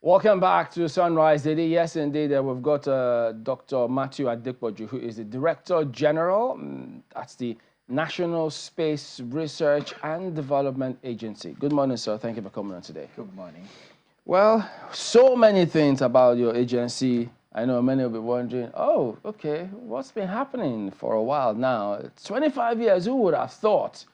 Welcome back to Sunrise Daily. Yes, indeed, we've got Dr. Matthew Adepoju, who is the Director General at the National Space Research and Development Agency. Good morning, sir. Thank you for coming on today. Good morning. Well, so many things about your agency. I know many will be wondering, oh, okay, what's been happening for a while now? It's 25 years, who would have thought?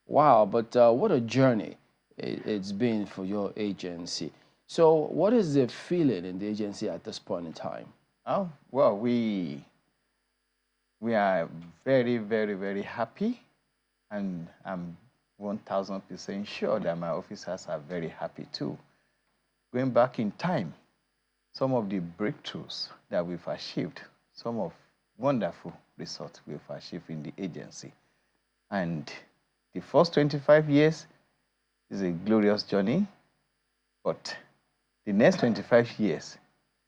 Wow, but what a journey it's been for your agency. So what is the feeling in the agency at this point in time? Oh, well, we are very, very, very happy, and I'm 1000% sure that my officers are very happy too. Going back in time, some of the breakthroughs that we've achieved, some of wonderful results we've achieved in the agency. And the first 25 years is a glorious journey, but the next 25 years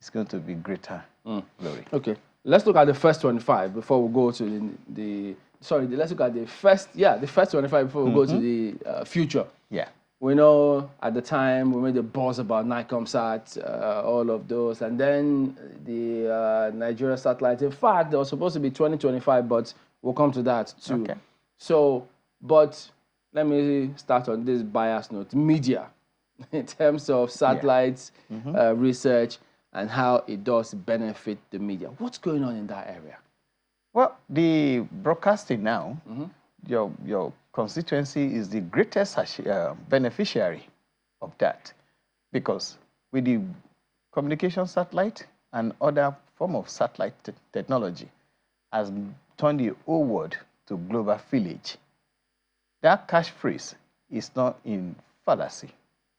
is going to be greater glory. Okay, let's look at the first 25 before we go to let's look at the first 25 before we go to the future. Yeah. We know at the time we made the buzz about NICOMSAT, all of those, and then the Nigeria satellite. In fact, there was supposed to be 2025, but we'll come to that too. Okay. So, but let me start on this bias note. Media, in terms of satellites, research, and how it does benefit the media. What's going on in that area? Well, the broadcasting now, your constituency is the greatest beneficiary of that, because with the communication satellite and other form of satellite technology has turned the whole world to global village. That catchphrase is not in fallacy.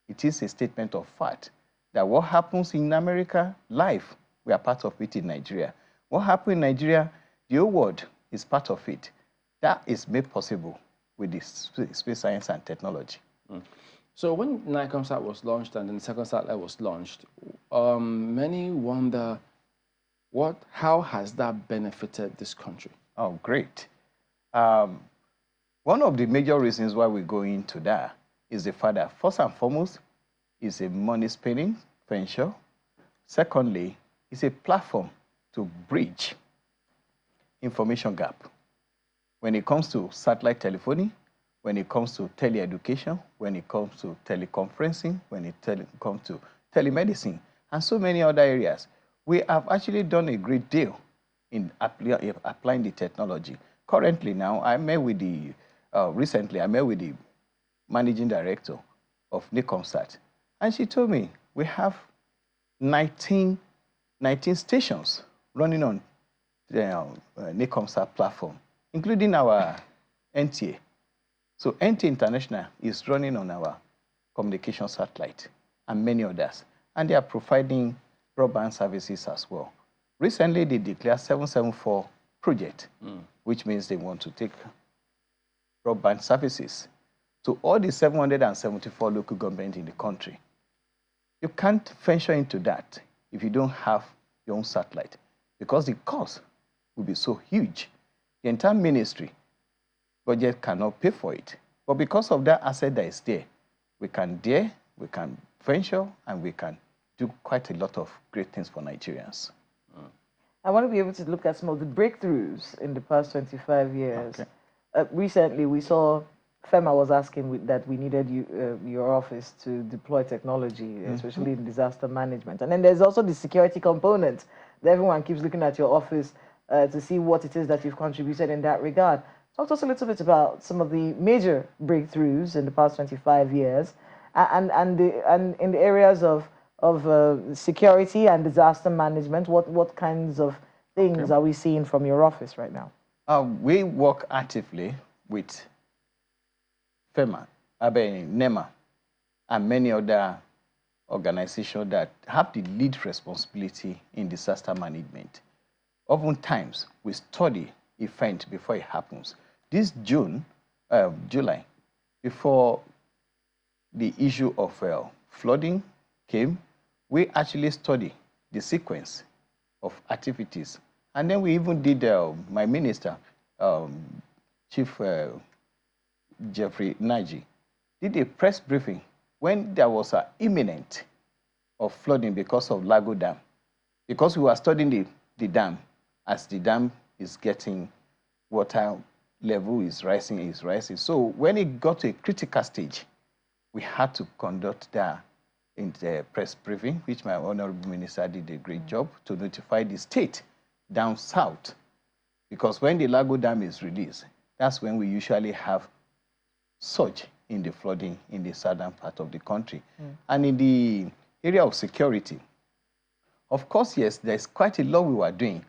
It is a statement of fact that what happens in America, live, we are part of it in Nigeria. What happened in Nigeria, the whole world is part of it. That is made possible with the space science and technology. So when NICOMSAT was launched and then the second satellite was launched, many wonder, how has that benefited this country? Oh, great. One of the major reasons why we go into that is the fact that, first and foremost, it's a money-spending venture. Secondly, it's a platform to bridge information gap. When it comes to satellite telephony, when it comes to teleeducation, when it comes to teleconferencing, when it comes to telemedicine, and so many other areas, we have actually done a great deal in applying the technology. Currently now, recently I met with the managing director of NICOMSAT, and she told me we have 19 stations running on the NICOMSAT platform, including our NTA. So NTA International is running on our communication satellite and many others, and they are providing broadband services as well. Recently, they declared 774 project, which means they want to take broadband services to all the 774 local governments in the country. You can't venture into that if you don't have your own satellite, because the cost will be so huge. The entire ministry budget cannot pay for it. But because of that asset that is there, we can venture, and we can do quite a lot of great things for Nigerians. I want to be able to look at some of the breakthroughs in the past 25 years. Okay. Recently, we saw FEMA was asking that we needed your office to deploy technology, especially in disaster management. And then there's also the security component that everyone keeps looking at your office to see what it is that you've contributed in that regard. Talk to us a little bit about some of the major breakthroughs in the past 25 years and in the areas of security and disaster management. What kinds of things are we seeing from your office right now? We work actively with FEMA, NEMA, and many other organizations that have the lead responsibility in disaster management. Oftentimes, we study event before it happens. This July, before the issue of flooding came, we actually studied the sequence of activities. And then we even did, my minister, Chief Jeffrey Naji, did a press briefing when there was an imminent of flooding because of Lago Dam. Because we were studying the dam, as the dam is getting water level is rising. So when it got to a critical stage, we had to conduct that in the press briefing, which my honorable minister did a great job to notify the state down south. Because when the Lago Dam is released, that's when we usually have surge in the flooding in the southern part of the country. And in the area of security, of course, yes, there's quite a lot we were doing.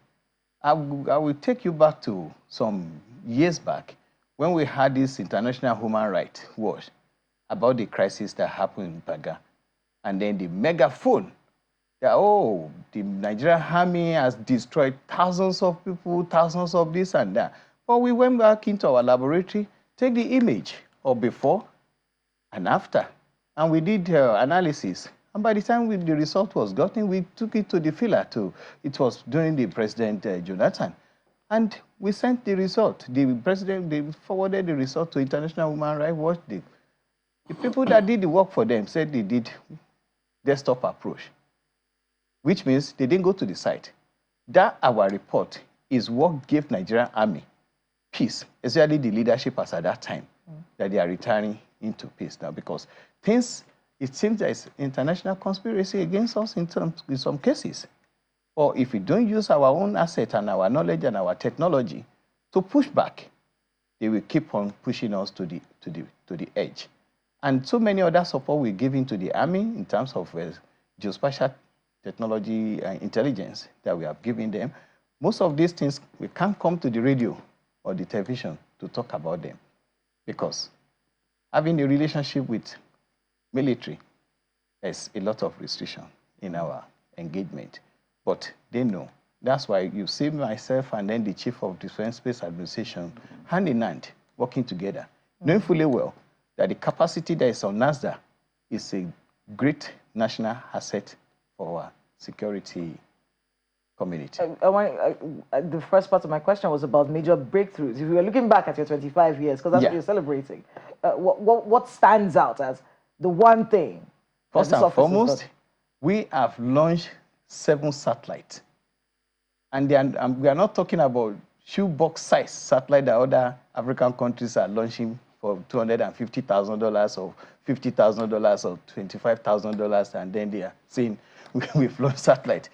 I will take you back to some years back when we had this International Human Rights Watch about the crisis that happened in Baga. And then the megaphone that, oh, the Nigerian army has destroyed thousands of people, thousands of this and that. But we went back into our laboratory, take the image of before and after, and we did analysis. And by the time the result was gotten, we took it to the filler too. It was during the President Jonathan. And we sent the result. The president, they forwarded the result to International Human Rights Watch. The people that did the work for them said they did desktop approach, which means they didn't go to the site. That our report is what gave Nigerian Army peace, especially the leadership as at that time, that they are returning into peace now, because it seems there is international conspiracy against us in some cases. Or if we don't use our own asset and our knowledge and our technology to push back, they will keep on pushing us to the edge. And so many other support we're giving to the Army in terms of geospatial technology and intelligence that we have given them. Most of these things, we can't come to the radio or the television to talk about them, because having a relationship with military, there's a lot of restriction in our engagement. But they know. That's why you see myself and then the Chief of Defense Space Administration hand in hand, working together, knowing fully well that the capacity that is on NASRDA is a great national asset for our security community. The first part of my question was about major breakthroughs. If you were looking back at your 25 years, because that's what you're celebrating, what stands out as the one thing? First and foremost, we have launched 7 satellites. And we are not talking about shoebox size satellite that other African countries are launching for $250,000 or $50,000 or $25,000, and then they are saying we've launched satellite.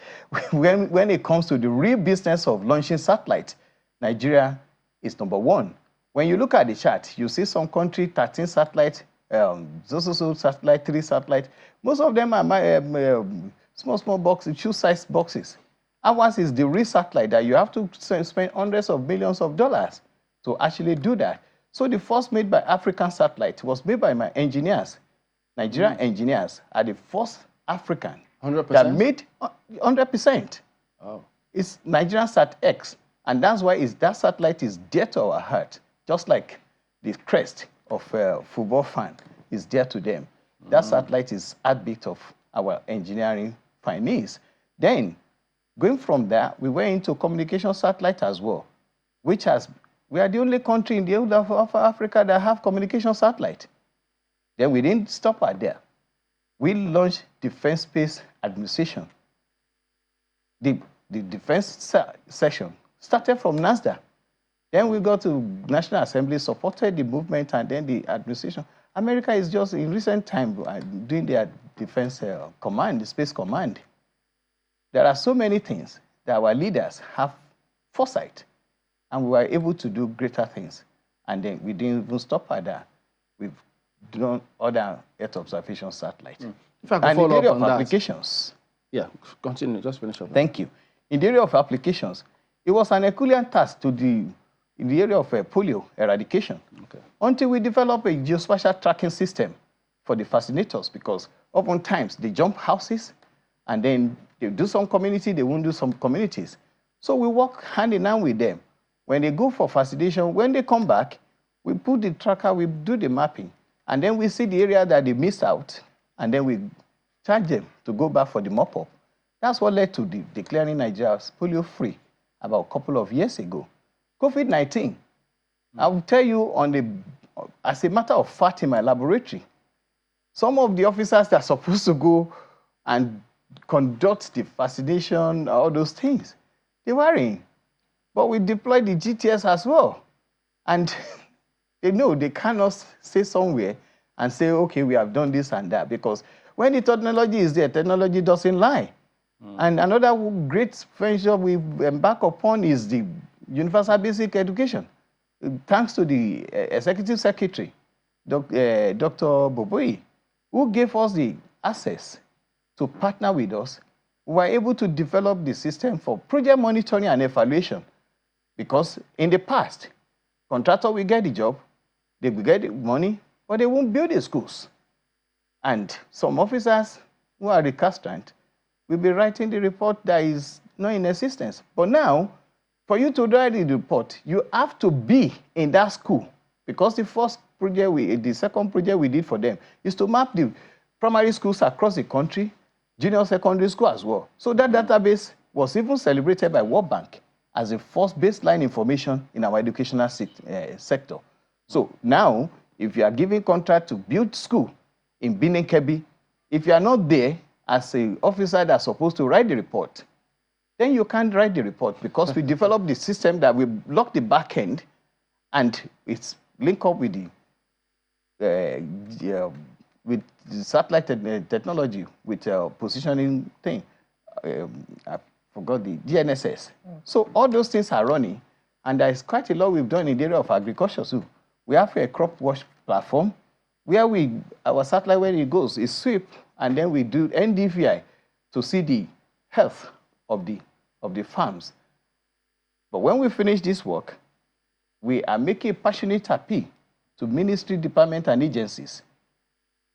When it comes to the real business of launching satellite, Nigeria is #1. When you look at the chart, you see some country 13 satellites, satellite, 3 satellites. Most of them are small boxes, shoe-sized boxes. Ours is the real satellite that you have to spend hundreds of millions of dollars to actually do that. So the first made by African satellite was made by my engineers. Nigerian engineers are the first African 100%? that made 100%. Oh. It's Nigerian Sat X, and that's why that satellite is dear to our heart, just like the crest of a football fan is dear to them. That satellite is heartbeat of our engineering pioneers. Then, going from there, we went into communication satellite as well, we are the only country in the whole of Africa that have communication satellite. Then we didn't stop at there. We launched Defense Space Administration. The defense session started from NASRDA. Then we got to National Assembly, supported the movement, and then the administration. America is just, in recent time, doing their defense command, the space command. There are so many things that our leaders have foresight, and we were able to do greater things. And then we didn't even stop at that. We've done other Earth observation satellites. If I could follow up on that. Applications. Yeah, continue, just finish up. Thank you. In the area of applications, it was an equivalent task to in the area of polio eradication. Okay. Until we develop a geospatial tracking system for the fascinators, because oftentimes they jump houses and then they do some community, they won't do some communities. So we work hand in hand with them. When they go for fascination, when they come back, we put the tracker, we do the mapping, and then we see the area that they missed out, and then we charge them to go back for the mop-up. That's what led to declaring Nigeria polio-free about a couple of years ago. COVID-19, I will tell you as a matter of fact in my laboratory, some of the officers that are supposed to go and conduct the vaccination, all those things. They weren't. But we deployed the GTS as well. And they know they cannot stay somewhere and say, okay, we have done this and that. Because when the technology is there, technology doesn't lie. And another great venture we embark upon is the universal basic education. Thanks to the executive secretary, Dr. Boboyi, who gave us the access to partner with us, we were able to develop the system for project monitoring and evaluation. Because in the past, contractor will get the job, they will get the money, but they won't build the schools. And some officers who are recalcitrant will be writing the report that is not in existence. But now, for you to write the report, you have to be in that school. Because the second project we did for them is to map the primary schools across the country, junior secondary school as well. So that database was even celebrated by World Bank as the first baseline information in our educational sector. So now, if you are giving contract to build school in Benin Kebbi, if you are not there as an officer that's supposed to write the report, then you can't write the report because we developed the system that will block the back end and it's linked up with the satellite technology with positioning thing. I forgot the GNSS. So all those things are running, and there is quite a lot we've done in the area of agriculture too. We have a crop wash platform where our satellite, where it goes, is sweep, and then we do NDVI to see the health of the farms. But when we finish this work, we are making a passionate appeal to ministry, department, and agencies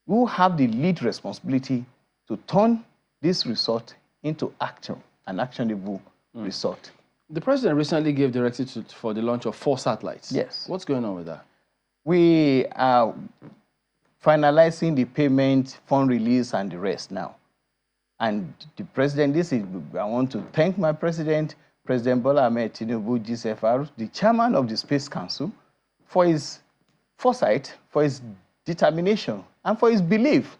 who have the lead responsibility to turn this result into action, an actionable result. The president recently gave directives for the launch of 4 satellites. Yes. What's going on with that? We are finalizing the payment, fund release, and the rest now. And the president, I want to thank my president, President Bola Ahmed Tinubu, GCFR, the chairman of the Space Council, for his foresight, for his determination, and for his belief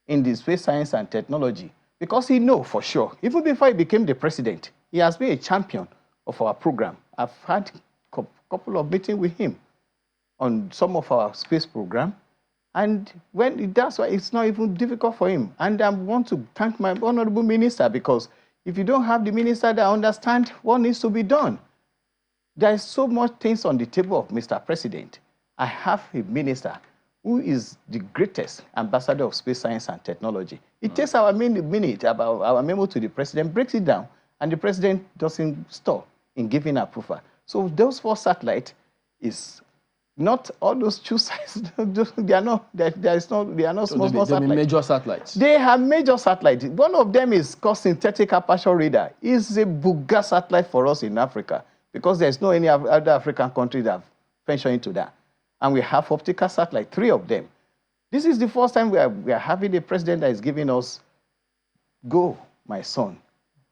in the space science and technology. Because he knows for sure, even before he became the president, he has been a champion of our program. I've had a couple of meetings with him on some of our space program. And that's why it's not even difficult for him. And I want to thank my honorable minister, because if you don't have the minister that understands what needs to be done, there is so much things on the table of Mr. President. I have a minister who is the greatest ambassador of space science and technology. It takes our minute about our memo to the president, breaks it down, and the president doesn't stop in giving approval. So those 4 satellites is not all those 2 sites. They are not small satellites. Major satellites. They have major satellites. One of them is called synthetic aperture radar. It's a booger satellite for us in Africa, because there's no any other African country that have ventured into that. And we have optical satellite, 3 of them. This is the first time we are having a president that is giving us, go, my son,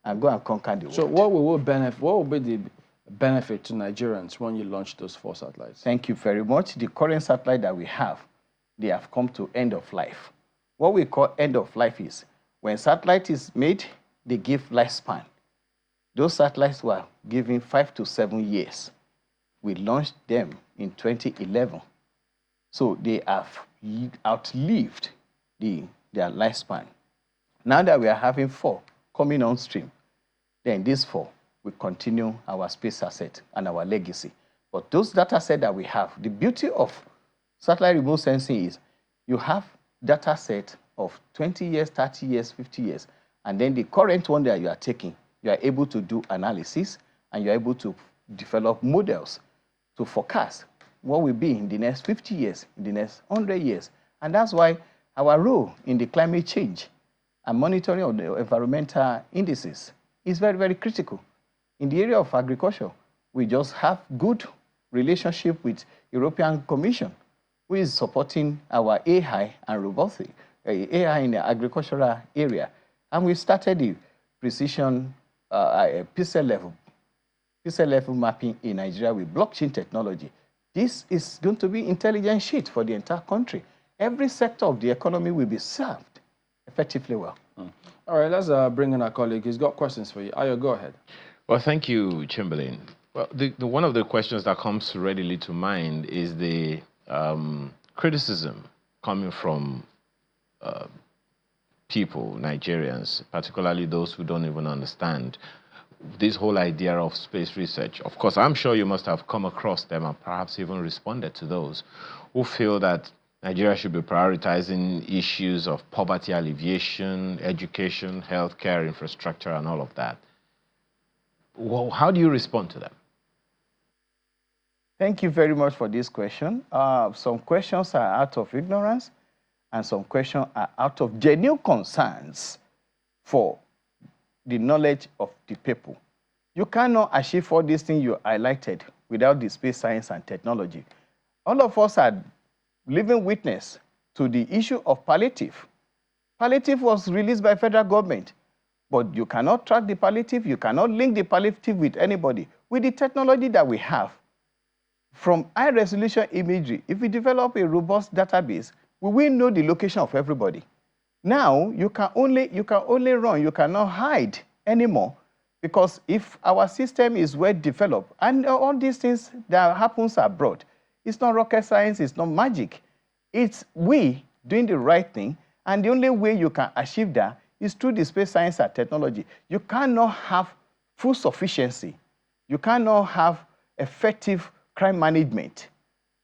and go and conquer the world. So what will be the benefit to Nigerians when you launch those 4 satellites? Thank you very much. The current satellite that we have, they have come to end of life. What we call end of life is when satellite is made, they give lifespan. Those satellites were given 5 to 7 years. We launched them in 2011. So they have outlived their lifespan. Now that we are having 4 coming on stream, then these 4 will continue our space asset and our legacy. But those data sets that we have, the beauty of satellite remote sensing is you have data set of 20 years, 30 years, 50 years, and then the current one that you are taking, you are able to do analysis, and you are able to develop models to forecast what will be in the next 50 years, in the next 100 years. And that's why our role in the climate change and monitoring of the environmental indices is very, very critical. In the area of agriculture, we just have good relationship with European Commission, who is supporting our AI and robotics, AI in the agricultural area. And we started the precision pixel level mapping in Nigeria with blockchain technology. This is going to be intelligent sheet for the entire country. Every sector of the economy will be served effectively well. All right, let's bring in our colleague. He's got questions for you. Ayo, go ahead. Well, thank you, Chamberlain. Well, one of the questions that comes readily to mind is the criticism coming from people, Nigerians, particularly those who don't even understand this whole idea of space research. Of course, I'm sure you must have come across them and perhaps even responded to those who feel that Nigeria should be prioritizing issues of poverty alleviation, education, healthcare, infrastructure, and all of that. Well, how do you respond to them? Thank you very much for this question. Some questions are out of ignorance, and some questions are out of genuine concerns for the knowledge of the people. You cannot achieve all these things you highlighted without the space science and technology. All of us are living witness to the issue of palliative. Palliative was released by federal government, but you cannot track the palliative, you cannot link the palliative with anybody. With the technology that we have, from high-resolution imagery, if we develop a robust database, we will know the location of everybody. Now, you can only run, you cannot hide anymore, because if our system is well developed, and all these things that happens abroad, it's not rocket science, it's not magic. It's we doing the right thing, and the only way you can achieve that is through the space science and technology. You cannot have full sufficiency. You cannot have effective crime management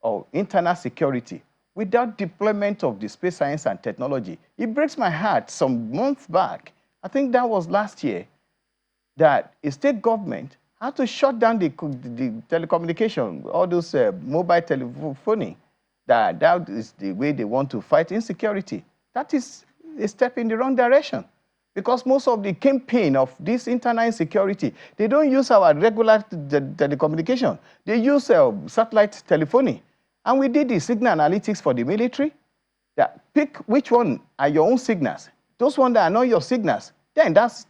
or internal security without deployment of the space science and technology. It breaks my heart some months back, I think that was last year, that a state government had to shut down the telecommunication, all those mobile telephony. That is the way they want to fight insecurity. That is a step in the wrong direction, because most of the campaign of this internal insecurity, they don't use our regular telecommunication. They use satellite telephony. And we did the signal analytics for the military. That pick which one are your own signals. Those ones that are not your signals, then that's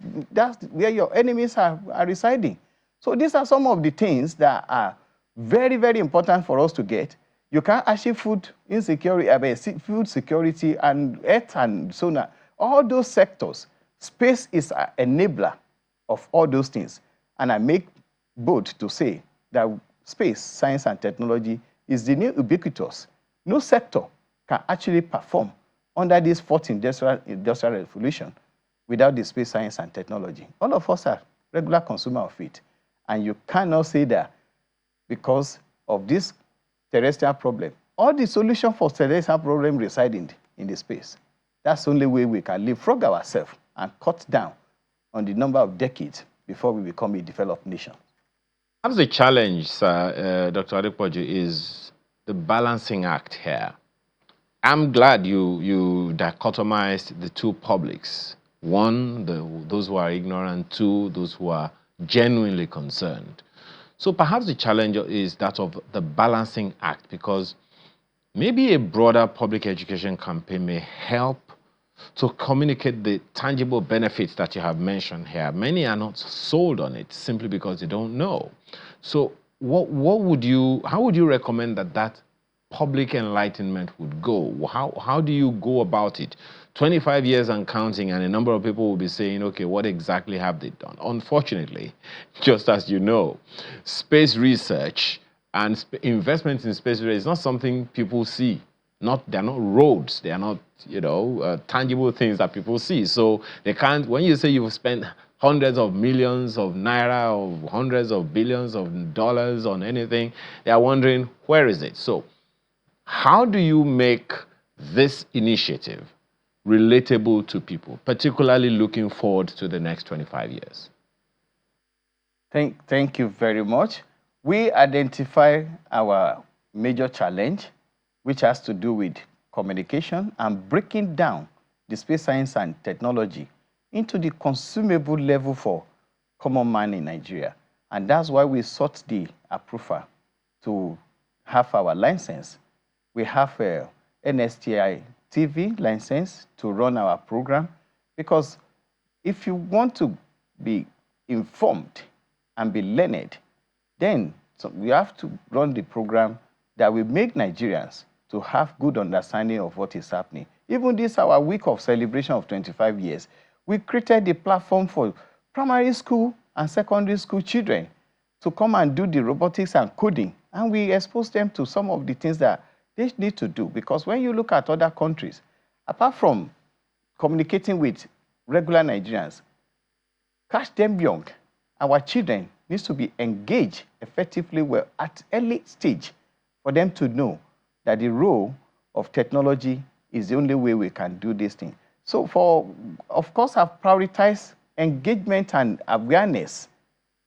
where your enemies are residing. So these are some of the things that are very, very important for us to get. You can achieve food insecurity, food security, and earth and so on. All those sectors, space is an enabler of all those things. And I make bold to say that space, science, and technology is the new ubiquitous. No sector can actually perform under this fourth industrial revolution without the space science and technology. All of us are regular consumers of it. And you cannot say that because of this terrestrial problem, all the solution for terrestrial problem reside in the space. That's the only way we can leapfrog ourselves and cut down on the number of decades before we become a developed nation. Perhaps the challenge, Dr. Adepoju, is the balancing act here. I'm glad you dichotomized the two publics. One, those who are ignorant. Two, those who are genuinely concerned. So perhaps the challenge is that of the balancing act, because maybe a broader public education campaign may help to communicate the tangible benefits that you have mentioned here. Many are not sold on it simply because they don't know. So how would you recommend that public enlightenment would go? How do you go about it? 25 years and counting, and a number of people will be saying, okay, what exactly have they done? Unfortunately, just as you know, space research and investments in space research is not something people see. They're not roads. They are not, tangible things that people see. So they can't, when you say you've spent hundreds of millions of naira or hundreds of billions of dollars on anything, they are wondering, where is it? So how do you make this initiative relatable to people, particularly looking forward to the next 25 years? Thank you very much. We identify our major challenge, which has to do with communication and breaking down the space science and technology into the consumable level for common man in Nigeria. And that's why we sought the approval to have our license. We have a NSTI TV license to run our program, because if you want to be informed and be learned, then we have to run the program that will make Nigerians to have good understanding of what is happening. Even this, our week of celebration of 25 years, We created the platform for primary school and secondary school children to come and do the robotics and coding. And we expose them to some of the things that they need to do. Because when you look at other countries, apart from communicating with regular Nigerians, catch them young. Our children needs to be engaged effectively well at early stage for them to know that the role of technology is the only way we can do this thing. So of course, I've prioritized engagement and awareness,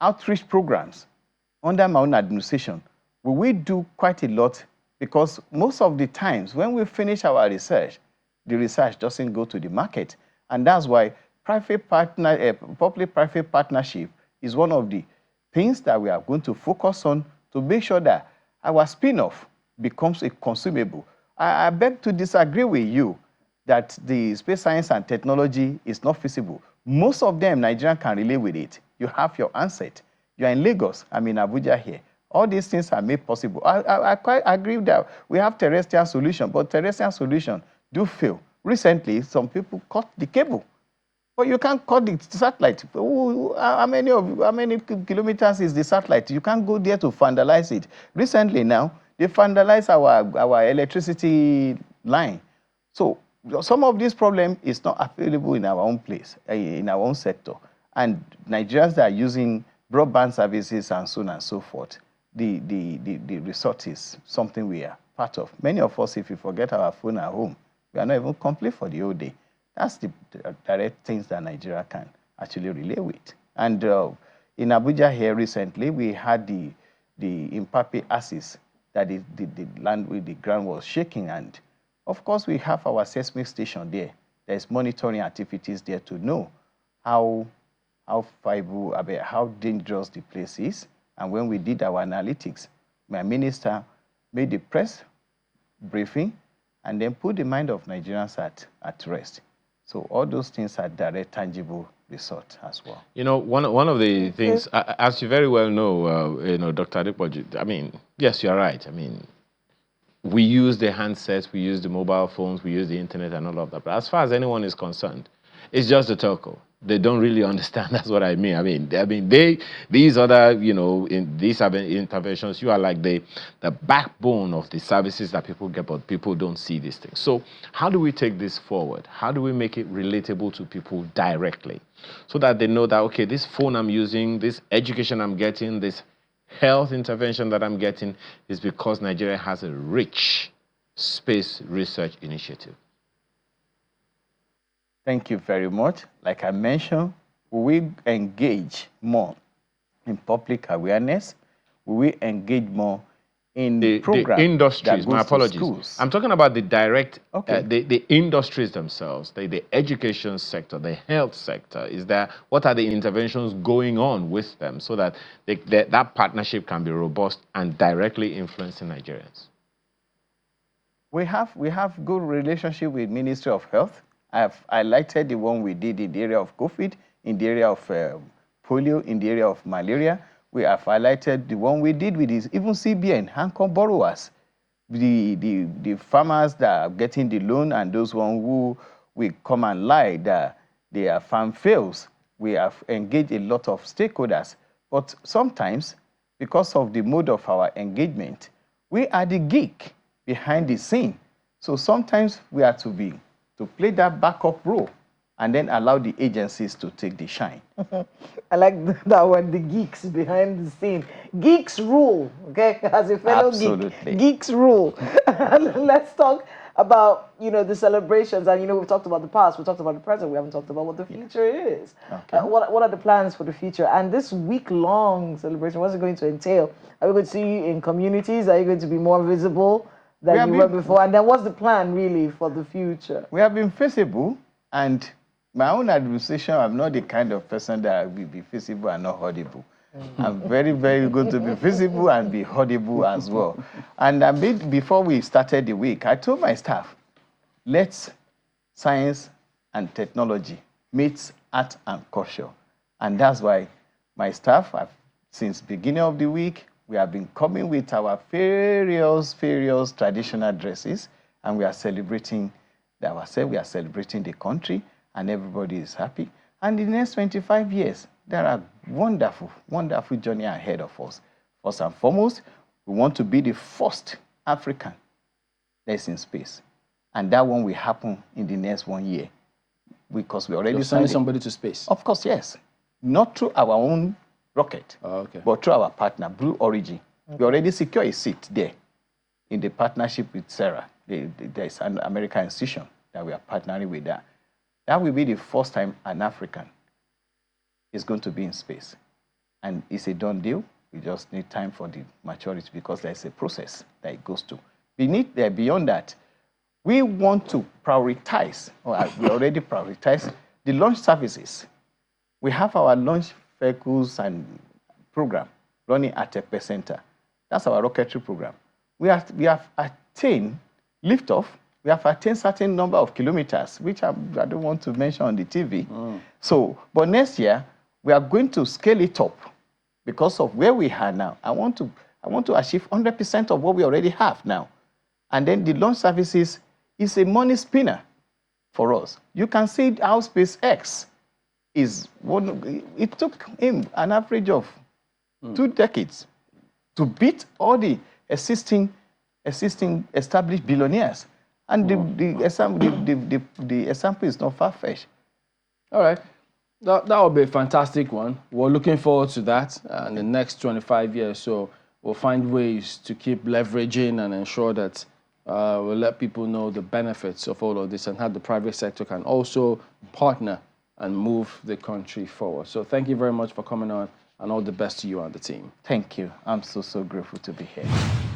outreach programs under my own administration. We do quite a lot because most of the times when we finish our research, the research doesn't go to the market. And that's why public-private partnership is one of the things that we are going to focus on to make sure that our spin-off becomes a consumable. I beg to disagree with you that the space science and technology is not feasible. Most of them, Nigerian can relate with it. You have your handset. You're in Lagos. I'm in Abuja here. All these things are made possible. I quite agree that we have terrestrial solution, but terrestrial solution do fail. Recently, some people cut the cable. But you can't cut the satellite. How many kilometers is the satellite? You can't go there to vandalize it. Recently now, they vandalize our electricity line. So some of this problem is not available in our own place, in our own sector. And Nigerians that are using broadband services and so on and so forth, the result is something we are part of. Many of us, if we forget our phone at home, we are not even complete for the whole day. That's the direct things that Nigeria can actually relate with. And in Abuja here recently, we had the Impape axis that the land with the ground was shaking. And of course, we have our seismic station there. There's monitoring activities there to know how viable, how dangerous the place is. And when we did our analytics, my minister made the press briefing and then put the mind of Nigerians at rest. So all those things are direct, tangible result as well. You know, one of the things, as you very well know, Dr. Adepoju, I mean, yes, you're right. I mean, we use the handsets, we use the mobile phones, we use the internet and all of that. But as far as anyone is concerned, it's just the telco. They don't really understand. That's what I mean. I mean, these other, in these interventions, you are like the backbone of the services that people get, but people don't see these things. So how do we take this forward? How do we make it relatable to people directly so that they know that, okay, this phone I'm using, this education I'm getting, this health intervention that I'm getting is because Nigeria has a rich space research initiative? Thank you very much. Like I mentioned, we engage more in public awareness. We engage more in the programs. The industries, my apologies. I'm talking about the direct, the industries themselves, the education sector, the health sector. What are the interventions going on with them so that that partnership can be robust and directly influencing Nigerians? We have good relationship with Ministry of Health. I've highlighted the one we did in the area of COVID, in the area of polio, in the area of malaria. We have highlighted the one we did with even CBN, Hancock borrowers, the farmers that are getting the loan and those ones who will come and lie that their farm fails. We have engaged a lot of stakeholders. But sometimes, because of the mode of our engagement, we are the geek behind the scene. So sometimes we are to play that backup role and then allow the agencies to take the shine. I like that one, the geeks behind the scene. Geeks rule, okay? As a fellow geek, geeks rule. Let's talk about, the celebrations. And, we've talked about the past, we've talked about the present, we haven't talked about what the future is. Okay. What are the plans for the future? And this week-long celebration, what's it going to entail? Are we going to see you in communities? Are you going to be more visible than you were before? And then what's the plan really for the future? We have been visible, and my own administration, I'm not the kind of person that will be visible and not audible. I'm very, very good to be visible and be audible as well. And before we started the week, I told my staff, let's science and technology meet art and culture. And that's why my staff, since beginning of the week, we have been coming with our various traditional dresses, and we are celebrating ourselves, we are celebrating the country, and everybody is happy. And in the next 25 years, there are wonderful, wonderful journey ahead of us. First and foremost, we want to be the first African that's in space. And that one will happen in the next 1 year. Because we already You're sending somebody to space? Of course, yes. Not through our own rocket, but through our partner, Blue Origin. We already secure a seat there in the partnership with Sarah. There's an American institution that we are partnering with that. That will be the first time an African is going to be in space. And it's a done deal. We just need time for the maturity because there's a process that it goes to. Beyond that, we want to prioritize, or we already prioritize, the launch services. We have our launch vehicles and program running at Tekpe Center. That's our rocketry program. We have attained liftoff. We have attained certain number of kilometers, which I don't want to mention on the TV. So, but next year, we are going to scale it up because of where we are now. I want to achieve 100% of what we already have now. And then the launch services is a money spinner for us. You can see how SpaceX is it took him an average of 2 decades to beat all the existing established billionaires. And the example is not far-fetched. All right. That will be a fantastic one. We're looking forward to that in the next 25 years. So we'll find ways to keep leveraging and ensure that we'll let people know the benefits of all of this and how the private sector can also partner and move the country forward. So thank you very much for coming on, and all the best to you and the team. Thank you. I'm so grateful to be here.